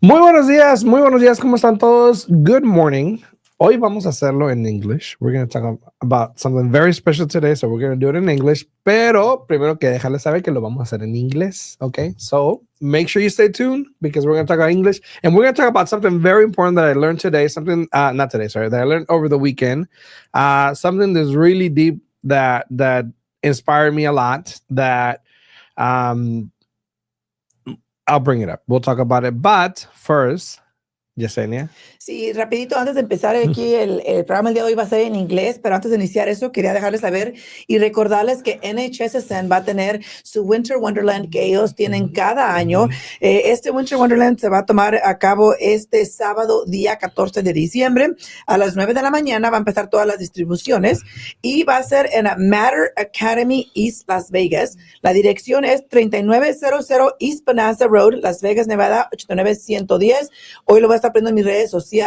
Muy buenos días, ¿cómo están todos? Good morning. Hoy vamos a hacerlo en English. We're going to talk about something very special today, so we're going to do it in English. Pero primero que dejarles saber que lo vamos a hacer en inglés, okay? So make sure you stay tuned because we're going to talk about English. And we're going to talk about something very important that I learned today, not today, sorry, that I learned over the weekend. Something that's really deep that inspired me a lot that I'll bring it up. We'll talk about it. But first, Yesenia. Sí, rapidito, antes de empezar aquí, el programa el día de hoy va a ser en inglés, pero antes de iniciar eso, quería dejarles saber y recordarles que NHSSN va a tener su Winter Wonderland que ellos tienen cada año. Este Winter Wonderland se va a tomar a cabo este sábado, día 14 de diciembre. A las 9 de la mañana va a empezar todas las distribuciones y va a ser en Matter Academy East Las Vegas. La dirección es 3900 East Bonanza Road, Las Vegas, Nevada, 89110. Hoy lo voy a estar poniendo en mis redes sociales.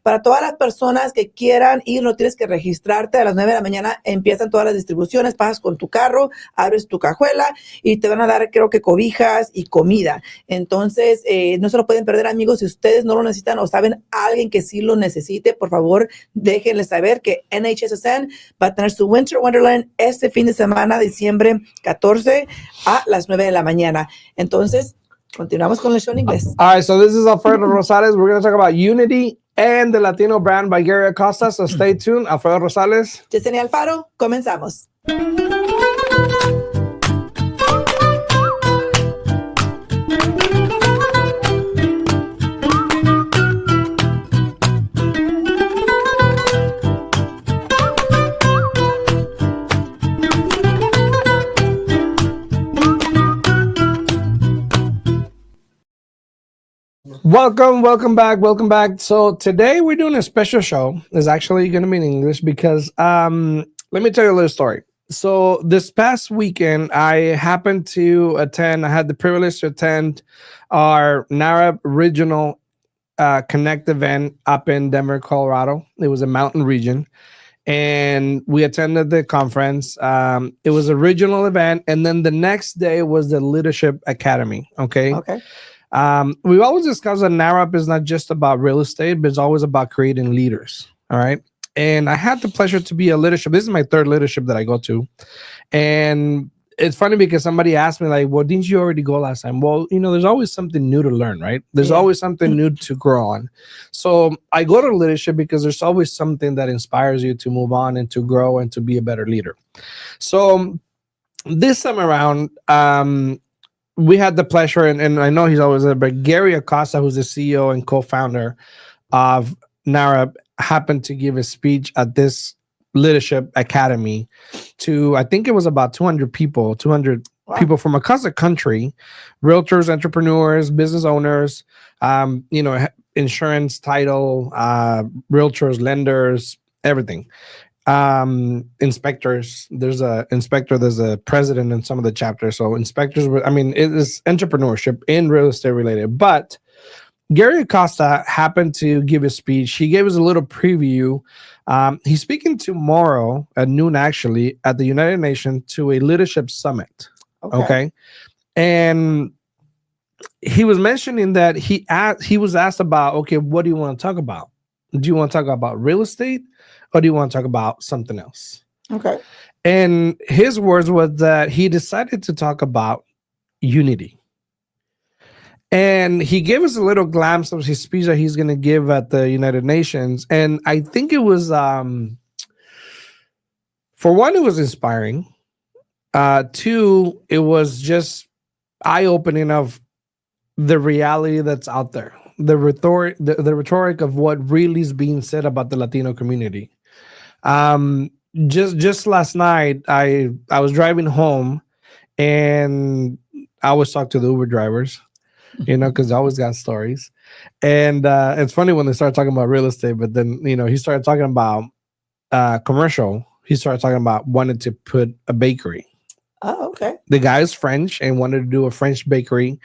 Para todas las personas que quieran ir, no tienes que registrarte. A las 9 de la mañana empiezan todas las distribuciones. Pasas con tu carro, abres tu cajuela y te van a dar, creo que, cobijas y comida. Entonces, no se lo pueden perder, amigos. Si ustedes no lo necesitan o saben a alguien que sí lo necesite, por favor, déjenles saber que NHSSN va a tener su Winter Wonderland este fin de semana, diciembre 14 a las 9 de la mañana. Entonces, continuamos con el show en inglés. All right, so this is Alfredo Rosales. We're going to talk about unity and the Latino brand by Gary Acosta. So stay tuned. Alfredo Rosales. Yesenia Alfaro, comenzamos. Welcome back. So today we're doing a special show. It's actually going to be in English because let me tell you a little story. So this past weekend, I had the privilege to attend our NARAP Regional Connect event up in Denver, Colorado. It was a mountain region. And we attended the conference. It was a regional event. And then the next day was the Leadership Academy. Okay. We've always discussed that NARAP is not just about real estate, but it's always about creating leaders. All right. And I had the pleasure to be a leadership. This is my third leadership that I go to. And it's funny because somebody asked me, like, well, didn't you already go last time? Well, there's always something new to learn, right? There's always something new to grow on. So I go to leadership because there's always something that inspires you to move on and to grow and to be a better leader. So this time around, we had the pleasure, and I know he's always there, but Gary Acosta, who's the CEO and co-founder of NARAP, happened to give a speech at this Leadership Academy to, I think it was about 200 people from across the country, realtors, entrepreneurs, business owners, insurance, title, realtors, lenders, everything. Inspectors, there's a president in some of the chapters. So inspectors, it is entrepreneurship in real estate related. But Gary Acosta happened to give a speech. He gave us a little preview. He's speaking tomorrow at noon, actually, at the United Nations to a leadership summit. Okay. And he was mentioning that he was asked about, okay, what do you want to talk about? Do you want to talk about real estate? Or do you want to talk about something else? Okay. And his words was that he decided to talk about unity. And he gave us a little glimpse of his speech that he's going to give at the United Nations. And I think it was, for one, it was inspiring. Two, it was just eye-opening of the reality that's out there. The rhetoric of what really is being said about the Latino community. Just last night, I was driving home and I was talking to the Uber drivers, because they always got stories. And it's funny when they start talking about real estate, but then, he started talking about commercial. He started talking about wanting to put a bakery. Oh, okay. The guy is French and wanted to do a French bakery.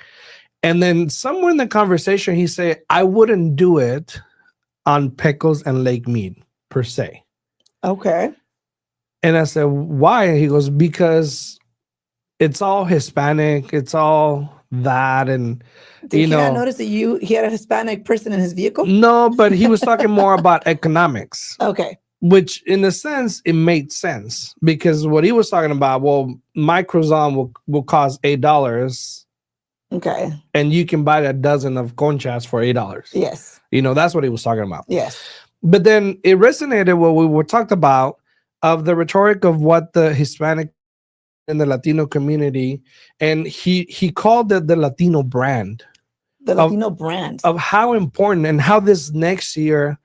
And then somewhere in the conversation, he said, I wouldn't do it on Pecos and Lake Mead, per se. Okay. And I said, why? And he goes, because it's all Hispanic. It's all that, and Did he not notice that he had a Hispanic person in his vehicle? No, but he was talking more about economics. Okay. Which, in a sense, it made sense because what he was talking about, well, my croissant will cost $8. Okay. And you can buy a dozen of conchas for $8. Yes. That's what he was talking about. Yes. But then it resonated what we were talked about of the rhetoric of what the Hispanic and the Latino community, and he called it the Latino brand. The Latino brand. Of how important and how this next year,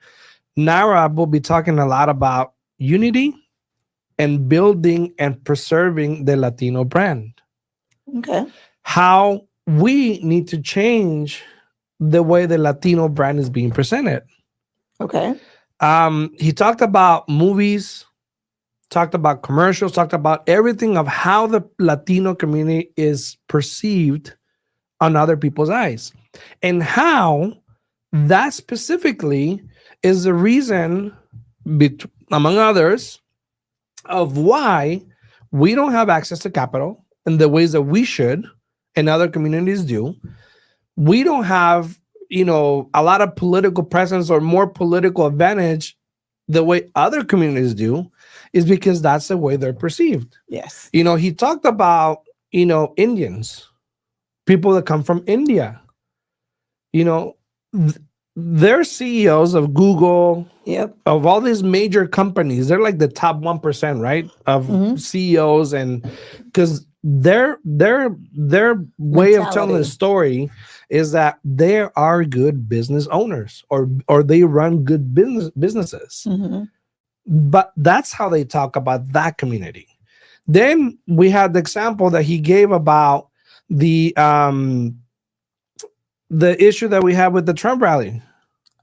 NARA will be talking a lot about unity and building and preserving the Latino brand. Okay. How we need to change the way the Latino brand is being presented. Okay. He talked about movies, talked about commercials, talked about everything of how the Latino community is perceived on other people's eyes, and how that specifically is the reason, among others, of why we don't have access to capital in the ways that we should and other communities do. We don't have, a lot of political presence or more political advantage the way other communities do, is because that's the way they're perceived. Yes. He talked about, Indians, people that come from India. They're CEOs of Google, yep, of all these major companies. They're like the top 1%, right, of CEOs, and because their way of telling the story is that they are good business owners, or they run good businesses. But that's how they talk about that community. Then we had the example that he gave about the issue that we had with the Trump rally,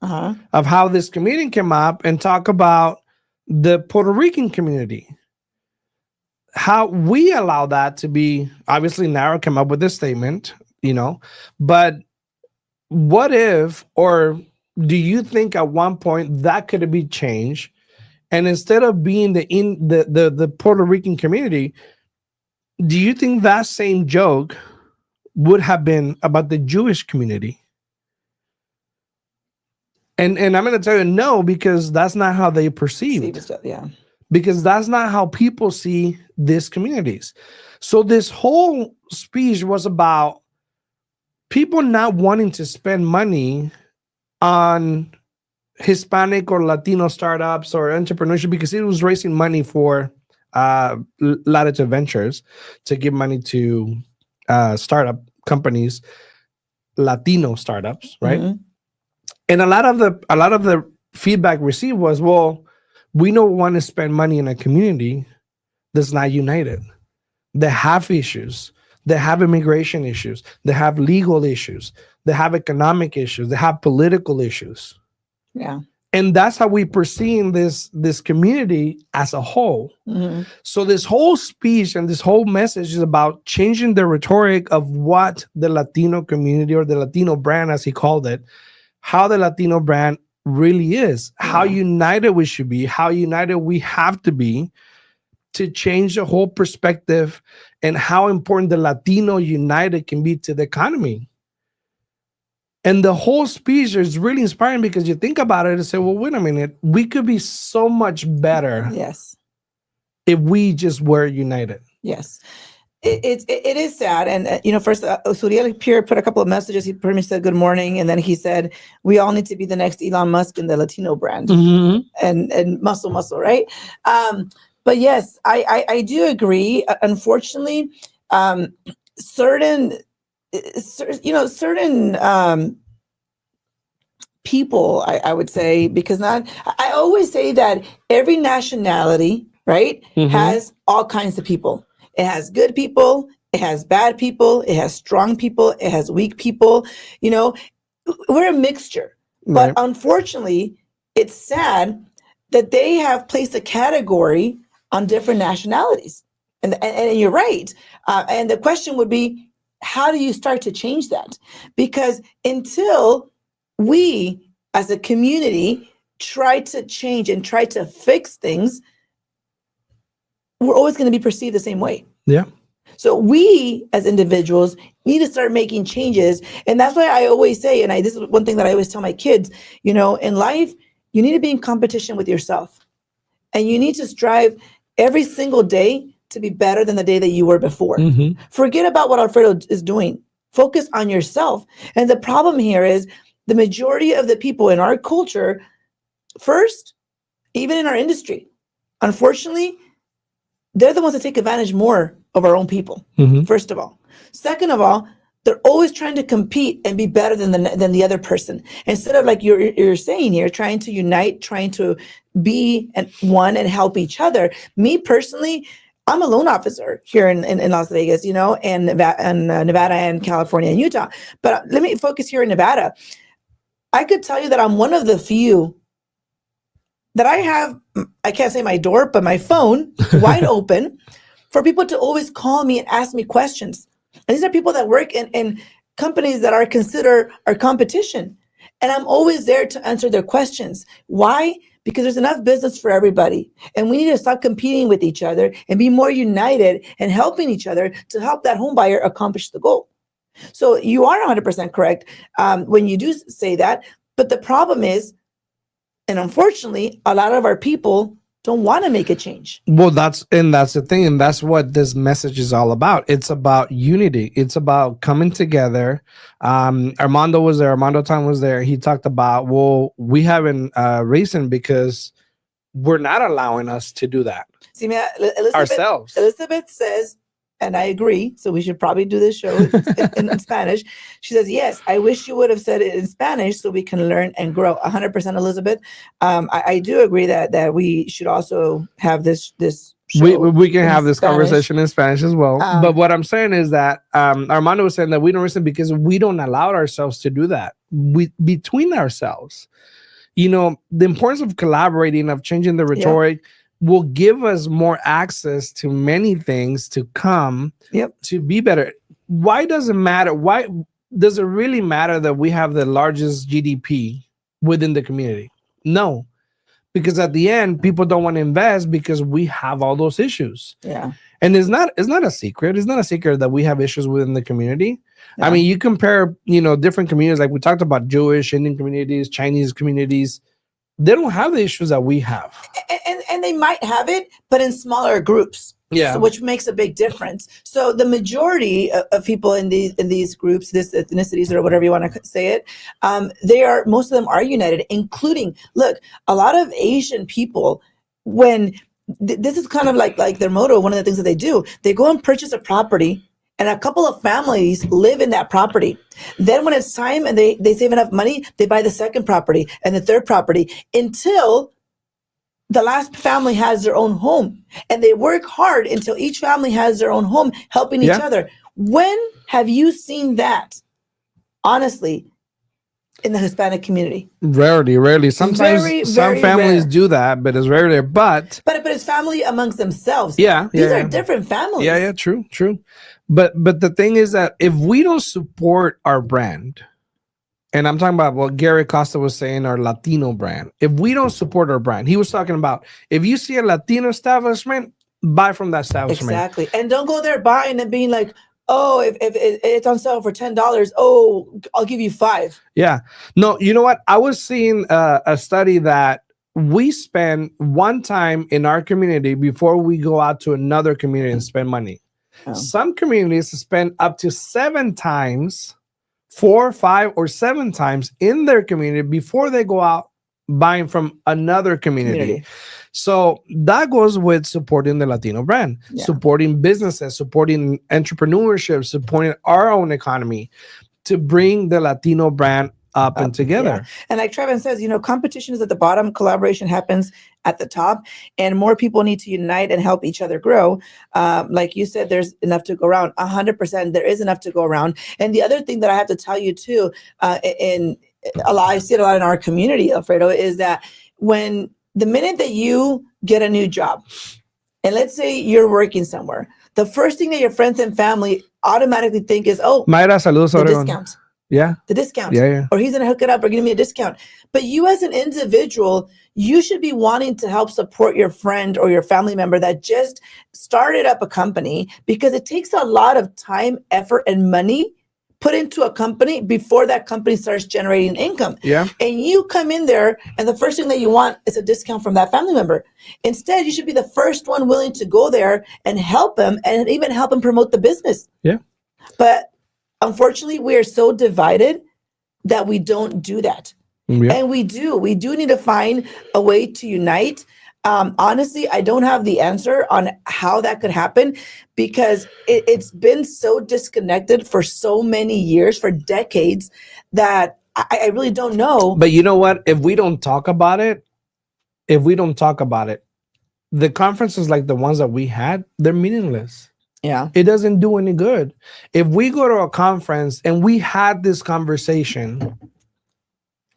of how this comedian came up and talk about the Puerto Rican community, how we allow that to be. Obviously, NARA came up with this statement, but what if, or do you think at one point that could be changed, and instead of being the Puerto Rican community, do you think that same joke would have been about the Jewish community? And I'm going to tell you no, because that's not how they perceived. Yeah. Because that's not how people see these communities. So this whole speech was about people not wanting to spend money on Hispanic or Latino startups or entrepreneurship, because it was raising money for Latitude Ventures to give money to startup companies, Latino startups, right? And a lot of the feedback received was, well, we don't want to spend money in a community that's not united. They have issues. They have immigration issues. They have legal issues. They have economic issues. They have political issues. Yeah. And that's how we perceive this community as a whole. So this whole speech and this whole message is about changing the rhetoric of what the Latino community, or the Latino brand, as he called it, how the Latino brand really is, how united we should be, how united we have to be to change the whole perspective, and how important the Latino united can be to the economy. And the whole speech is really inspiring, because you think about it and say, well, wait a minute, we could be so much better if we just were united. Yes. It is sad. And, first, Suriel Pierre put a couple of messages. He pretty much said good morning. And then he said, we all need to be the next Elon Musk in the Latino brand, and muscle, right? But yes, I do agree. Unfortunately, certain people, I would say, because I always say that every nationality, right, has all kinds of people. It has good people, it has bad people, it has strong people, it has weak people. We're a mixture. But unfortunately, it's sad that they have placed a category on different nationalities. And you're right. And the question would be, how do you start to change that? Because until we as a community try to change and try to fix things, we're always going to be perceived the same way. Yeah. So we as individuals need to start making changes. And that's why I always say, and this is one thing that I always tell my kids, in life, you need to be in competition with yourself. And you need to strive every single day to be better than the day that you were before. Mm-hmm. Forget about what Alfredo is doing. Focus on yourself. And the problem here is the majority of the people in our culture, first, even in our industry, unfortunately, they're the ones that take advantage more of our own people, first of all. Second of all, they're always trying to compete and be better than the other person. Instead of, like you're saying here, trying to unite, trying to be one and help each other. Me personally, I'm a loan officer here in Las Vegas, and Nevada and California and Utah. But let me focus here in Nevada. I could tell you that I'm one of the few that I have, I can't say my door, but my phone wide open for people to always call me and ask me questions. And these are people that work in companies that are considered our competition. And I'm always there to answer their questions. Why? Because there's enough business for everybody. And we need to stop competing with each other and be more united and helping each other to help that home buyer accomplish the goal. So you are 100% correct when you do say that. But the problem is, and unfortunately, a lot of our people don't want to make a change. Well, that's the thing. And that's what this message is all about. It's about unity. It's about coming together. Armando was there. Armando Tan was there. He talked about, well, we haven't racing because we're not allowing us to do that. See, ourselves. Elizabeth says, and I agree, so we should probably do this show in Spanish. She says, yes, I wish you would have said it in Spanish so we can learn and grow. 100%, Elizabeth. I do agree that we should also have this show. We can have this conversation in Spanish as well. But what I'm saying is that Armando was saying that we don't listen because we don't allow ourselves to do that. Between ourselves. The importance of collaborating, of changing the rhetoric, will give us more access to many things to come to be better. Why does it matter? Why does it really matter that we have the largest GDP within the community? No, because at the end, people don't want to invest because we have all those issues. Yeah. And it's not a secret. It's not a secret that we have issues within the community. Yeah. I mean, you compare, different communities, like we talked about Jewish, Indian communities, Chinese communities. They don't have the issues that we have. And they might have it, but in smaller groups. Yeah. So, which makes a big difference. So the majority of people in these groups, this ethnicities or whatever you want to say it, most of them are united, including, look, a lot of Asian people, when this is kind of like their motto, one of the things that they do, they go and purchase a property and a couple of families live in that property. Then when it's time and they save enough money, they buy the second property and the third property until the last family has their own home. And they work hard until each family has their own home, helping each other. When have you seen that, honestly, in the Hispanic community? Rarely. Sometimes some families do that, but it's rarely. But it's family amongst themselves. These are different families. Yeah, true. But the thing is that if we don't support our brand, and I'm talking about what Gary Acosta was saying, our Latino brand. If we don't support our brand, he was talking about, if you see a Latino establishment, buy from that establishment. Exactly. And don't go there buying and being like, oh, if it's on sale for $10, oh, I'll give you $5. Yeah. No, you know what? I was seeing a study that we spend one time in our community before we go out to another community and spend money. Oh. Some communities spend up to 7 times, 4, 5, or 7 times in their community before they go out buying from another community. So that goes with supporting the Latino brand, supporting businesses, supporting entrepreneurship, supporting our own economy to bring the Latino brand up and together. Yeah. And like Trevin says, competition is at the bottom, collaboration happens at the top, and more people need to unite and help each other grow. Like you said, there's enough to go around. 100%, there is enough to go around. And the other thing that I have to tell you too, I see it a lot in our community, Alfredo, is that when the minute that you get a new job, and let's say you're working somewhere, the first thing that your friends and family automatically think is, oh, Mayra, saludos, the discount. Yeah. the discount, Yeah. or he's going to hook it up or give me a discount. But you as an individual, you should be wanting to help support your friend or your family member that just started up a company, because it takes a lot of time, effort, and money put into a company before that company starts generating income. Yeah. And you come in there and the first thing that you want is a discount from that family member. Instead, you should be the first one willing to go there and help them, and even help them promote the business. Yeah. But unfortunately, we are so divided that we don't do that. Yeah. And we do need to find a way to unite. Honestly, I don't have the answer on how that could happen, because it's been so disconnected for so many years, for decades, that I really don't know. But you know what? If we don't talk about it, the conferences like the ones that we had, they're meaningless. Yeah. It doesn't do any good. If we go to a conference and we had this conversation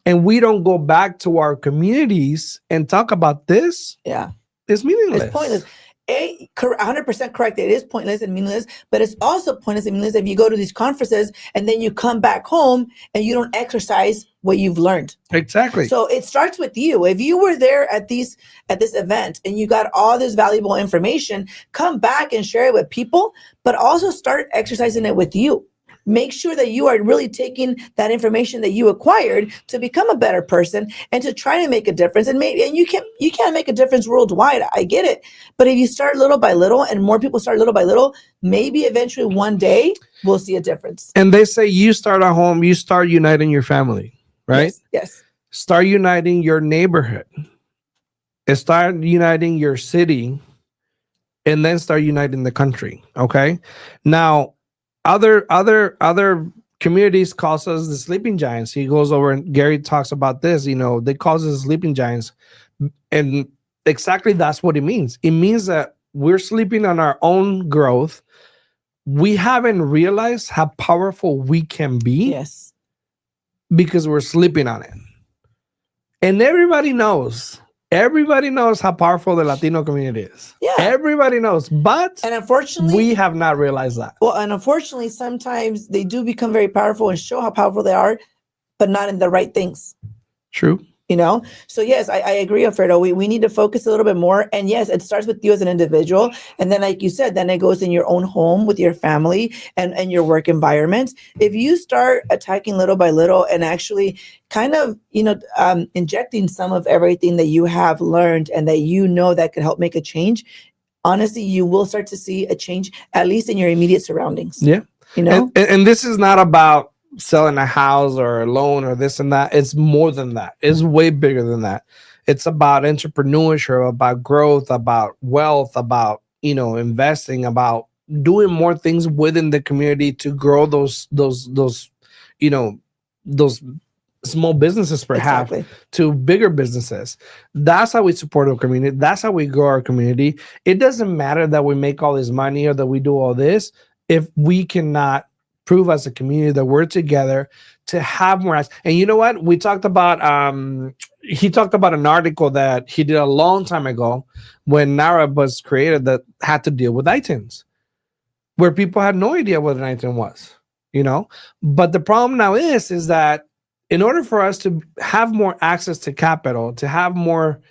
and we don't go back to our communities and talk about this, Yeah. it's meaningless. It's pointless. 100% correct. It is pointless and meaningless, but it's also pointless and meaninless if you go to these conferences and then you come back home and you don't exercise what you've learned. Exactly. So it starts with you. If you were there at this event and you got all this valuable information, come back and share it with people, but also start exercising it with you. Make sure that you are really taking that information that you acquired to become a better person and to try to make a difference. And you can't make a difference worldwide. I get it. But if you start little by little and more people start little by little, maybe eventually one day we'll see a difference. And they say you start at home, you start uniting your family, right? Yes. Start uniting your neighborhood. And start uniting your city, and then start uniting the country. Okay. Now, other communities calls us the sleeping giants. He goes over and Gary talks about this. They call us the sleeping giants, and exactly that's what it means. It means that we're sleeping on our own growth. We haven't realized how powerful we can be. Yes. Because we're sleeping on it, and everybody knows how powerful the Latino community is. Yeah. Everybody knows, but and unfortunately, we have not realized that. Well, and unfortunately, sometimes they do become very powerful and show how powerful they are, but not in the right things. True. So yes, I agree, Alfredo. We need to focus a little bit more. And yes, it starts with you as an individual. And then, like you said, then it goes in your own home with your family and your work environment. If you start attacking little by little and actually kind of, injecting some of everything that you have learned and that that could help make a change, honestly, you will start to see a change, at least in your immediate surroundings. Yeah. And this is not about selling a house or a loan or this and that. It's more than that. It's way bigger than that. It's about entrepreneurship, about growth, about wealth, about investing, about doing more things within the community to grow those small businesses perhaps to bigger businesses. That's how we support our community. That's how we grow our community. It doesn't matter that we make all this money or that we do all this if we cannot prove as a community that we're together to have more. And you know what? We talked about, he talked about an article that he did a long time ago when NARA was created that had to deal with iTunes, where people had no idea what an iTunes was, But the problem now is that in order for us to have more access to capital, to have more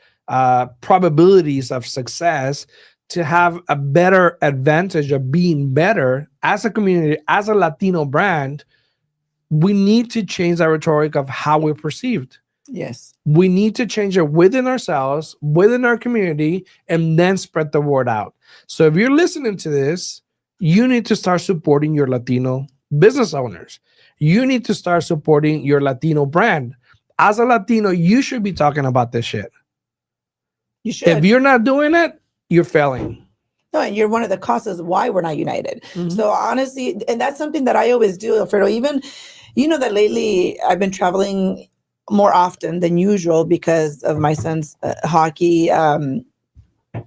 probabilities of success, to have a better advantage of being better as a community, as a Latino brand, we need to change our rhetoric of how we're perceived. Yes. We need to change it within ourselves, within our community, and then spread the word out. So if you're listening to this, you need to start supporting your Latino business owners. You need to start supporting your Latino brand. As a Latino, you should be talking about this shit. You should. If you're not doing it, you're failing. No, and you're one of the causes why we're not united. Mm-hmm. So honestly, and that's something that I always do, Alfredo. Even, that lately I've been traveling more often than usual because of my son's hockey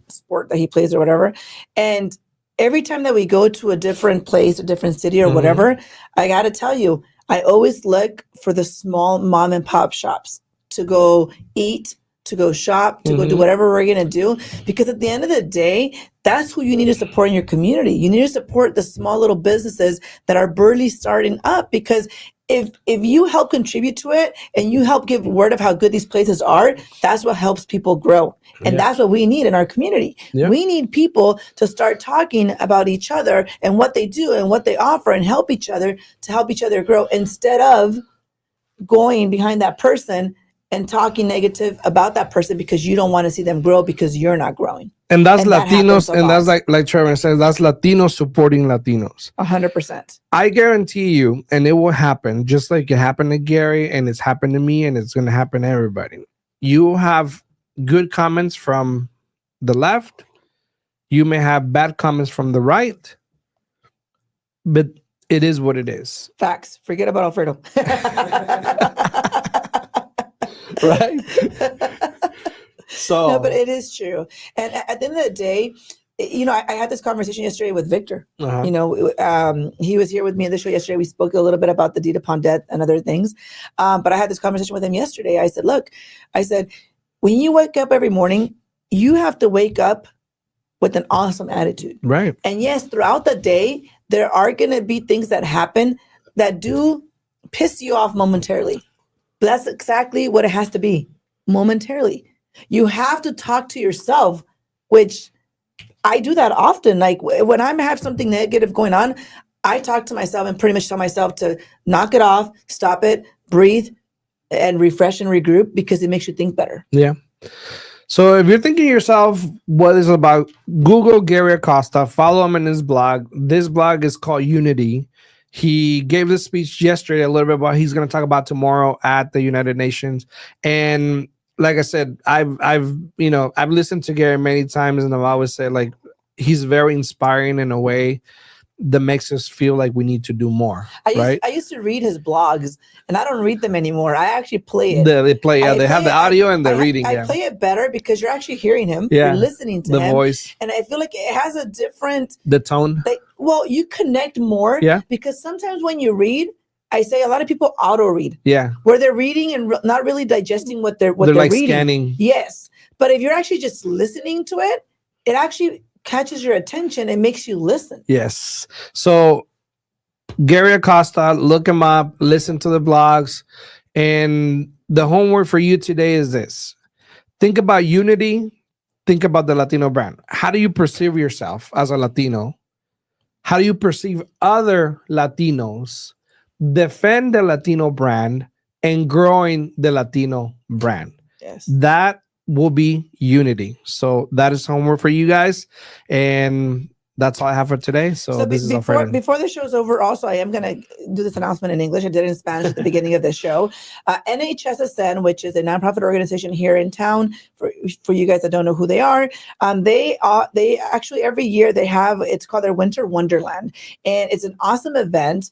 sport that he plays or whatever. And every time that we go to a different place, a different city or whatever, I got to tell you, I always look for the small mom and pop shops to go eat, to go shop, to go do whatever we're going to do. Because at the end of the day, that's who you need to support in your community. You need to support the small little businesses that are barely starting up, because if you help contribute to it and you help give word of how good these places are, that's what helps people grow. And that's what we need in our community. We need people to start talking about each other and what they do and what they offer and help each other to help each other grow, instead of going behind that person and talking negative about that person because you don't want to see them grow because you're not growing. And that's Latinos, and that's like Trevor says, that's Latinos supporting Latinos. 100%. I guarantee you, and it will happen just like it happened to Gary, and it's happened to me, and it's going to happen to everybody. You have good comments from the left. You may have bad comments from the right, but it is what it is. Facts. Forget about Alfredo. Right? So, no, but it is true. And at the end of the day, I had this conversation yesterday with Victor. He was here with me in the show yesterday. We spoke a little bit about the deed upon death and other things. But I had this conversation with him yesterday. I said, look, when you wake up every morning, you have to wake up with an awesome attitude. Right. And yes, throughout the day, there are going to be things that happen that do piss you off momentarily. But that's exactly what it has to be, momentarily. You have to talk to yourself, which I do that often. Like when I have something negative going on, I talk to myself and pretty much tell myself to knock it off, stop it, breathe, and refresh and regroup, because it makes you think better. Yeah. So if you're thinking to yourself, what is it about? Google Gary Acosta, follow him in his blog. This blog is called Unity. He gave this speech yesterday a little bit about he's going to talk about tomorrow at the United Nations. And like I said, I've listened to Gary many times, and I've always said, like, he's very inspiring in a way that makes us feel like we need to do more. I used to read his blogs, and I don't read them anymore. I actually play it. They play, yeah. They have the audio and the reading. I play it better because you're actually hearing him. Yeah. You're listening to the him. voice. And I feel like it has a different... The tone. You connect more. Yeah. Because sometimes when you read, I say a lot of people auto read. Yeah. Where they're reading and not really digesting what they're like reading. Scanning. Yes. But if you're actually just listening to it, it actually catches your attention and makes you listen. Yes. So Gary Acosta, look him up, listen to the blogs. And the homework for you today is this. Think about unity. Think about the Latino brand. How do you perceive yourself as a Latino? How do you perceive other Latinos? Defend the Latino brand and growing the Latino brand. Yes. That will be unity. So that is homework for you guys. And that's all I have for today. So this is before the show's over, also, I am going to do this announcement in English. I did it in Spanish at the beginning of the show. NHSSN, which is a nonprofit organization here in town, for you guys that don't know who they are, they actually every year they have, it's called their Winter Wonderland. And it's an awesome event.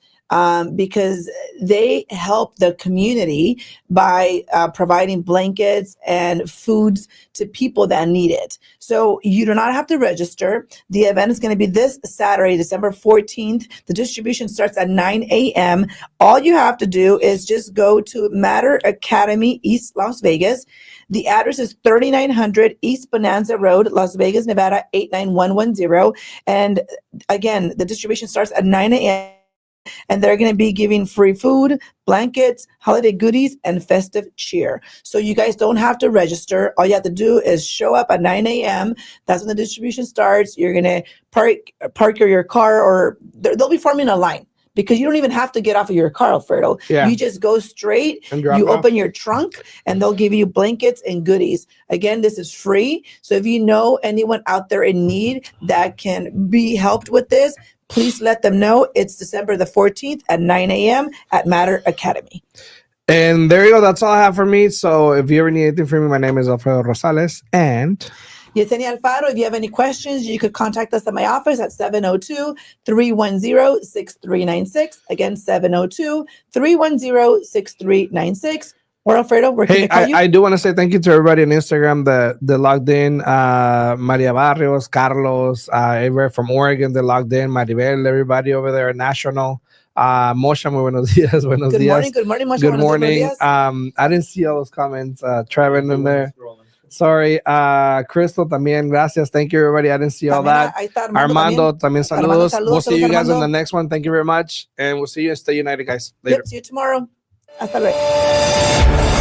Because they help the community by providing blankets and foods to people that need it. So you do not have to register. The event is going to be this Saturday, December 14th. The distribution starts at 9 a.m. All you have to do is just go to Matter Academy, East Las Vegas. The address is 3900 East Bonanza Road, Las Vegas, Nevada, 89110. And again, the distribution starts at 9 a.m. And they're going to be giving free food, blankets, holiday goodies, and festive cheer. So you guys don't have to register. All you have to do is show up at 9 a.m. That's when the distribution starts. You're going to park your car, or they'll be forming a line. Because you don't even have to get off of your car, Alfredo. Yeah. You just go straight, you open your trunk, and they'll give you blankets and goodies. Again, this is free. So if you know anyone out there in need that can be helped with this, please let them know. It's December the 14th at 9 a.m. at Matter Academy. And there you go. That's all I have for me. So if you ever need anything from me, my name is Alfredo Rosales. And Yesenia Alfaro, if you have any questions, you could contact us at my office at 702-310-6396. Again, 702-310-6396. Or Alfredo, where can they call you? I do want to say thank you to everybody on Instagram that logged in. Maria Barrios, Carlos, everywhere from Oregon that logged in. Maribel, everybody over there, National. Mosha, muy buenos días. Buenos good días. Morning, good morning, Mosha. Good morning. I didn't see all those comments. Trevor in there. Sorry. Crystal también. Gracias. Thank you, everybody. I didn't see all También that. ahí está Armando también Armando, saludos. We'll see you guys in Armando. the next one. Thank you very much. And we'll see you and stay united, guys. Later. Yep, see you tomorrow. Hasta luego.